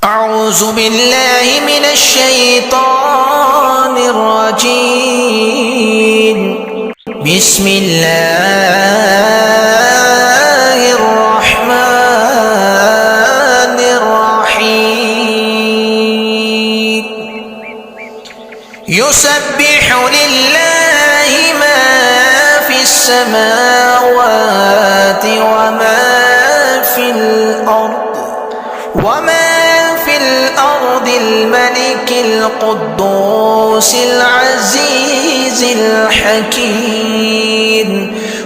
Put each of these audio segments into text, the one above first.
أعوذ بالله من الشيطان الرجيم. بسم الله الرحمن الرحيم. يسبح لله ما في السماوات وما في الأرض الملك القدوس العزيز الحكيم.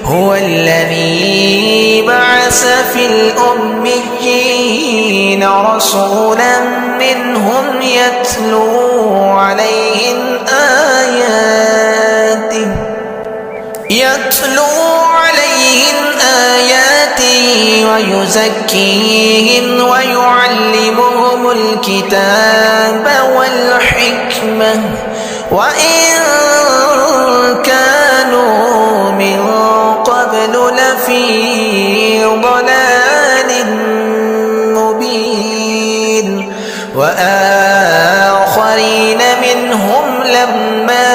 هو الذي بعث في الأميين رسولا منهم يتلو عليهم آياته ويزكيهم ويعلمهم الكتاب والحكمة وإن كانوا من قبل لفي ضلال مبين. وآخرين منهم لما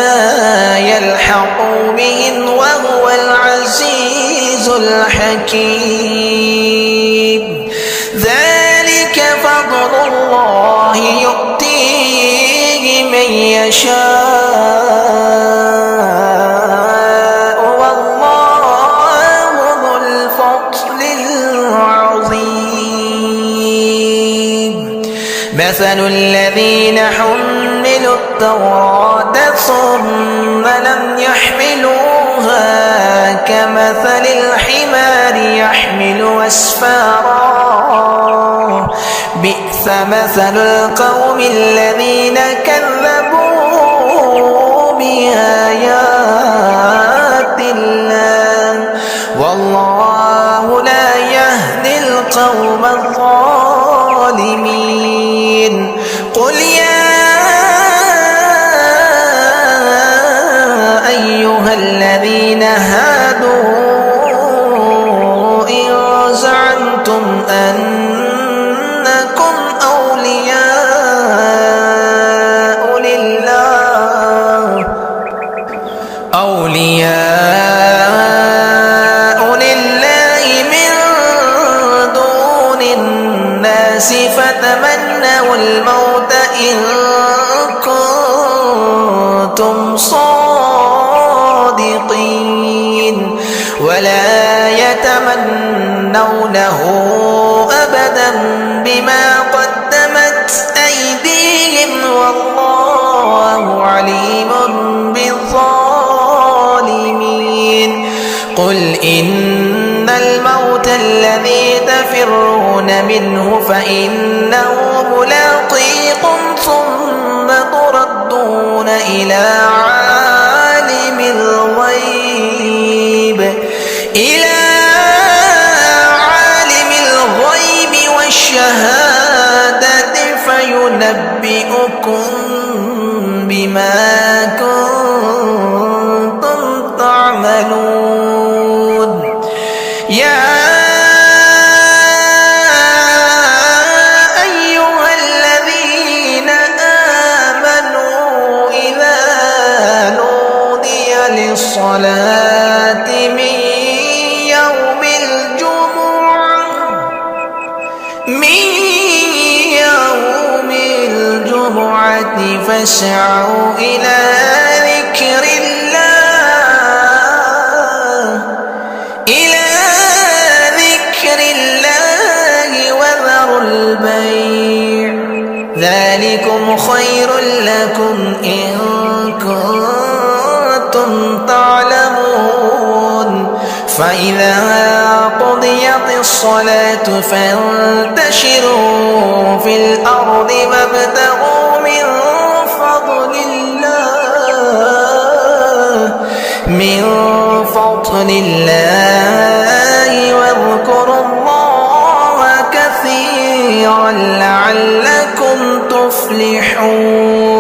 يلحقوا بهم وهو العزيز الحكيم. ذلك فضل الله يؤتيه من يشاء والله ذو الفضل العظيم. مثل الذين حملوا التوراة ثم لم يحملوها كمثل الحمار يحمل أسفارا. بئس مثل القوم الذين كذبوا بآيات الله والله لا يهدي القوم الظالمين. قل يا أيها الذين هادوا إن زعمتم أنكم أولياء لله من دون الناس فتمنوا الموت إن كنتم صادقين ولا يتمنونه أبدا بما قدمت أيديهم والله عليم بالظالمين. قل إن الموت الذي تفرون منه فإنه ملاقيكم ثم تردون إلى عالم الغيب والشهادة فينبئكم بما كنتم تعملون. يا أيها الذين آمنوا إذا نودي للصلاة من يوم الجمعة فاسعوا إلى ذكر الله وذروا البيع ذلكم خير لكم إن كنتم تعلمون. فإذا قضيت الصلاة فانتشروا في الأرض وابتغوا من فضل الله واذكروا الله كثيرا لعلكم تفلحون.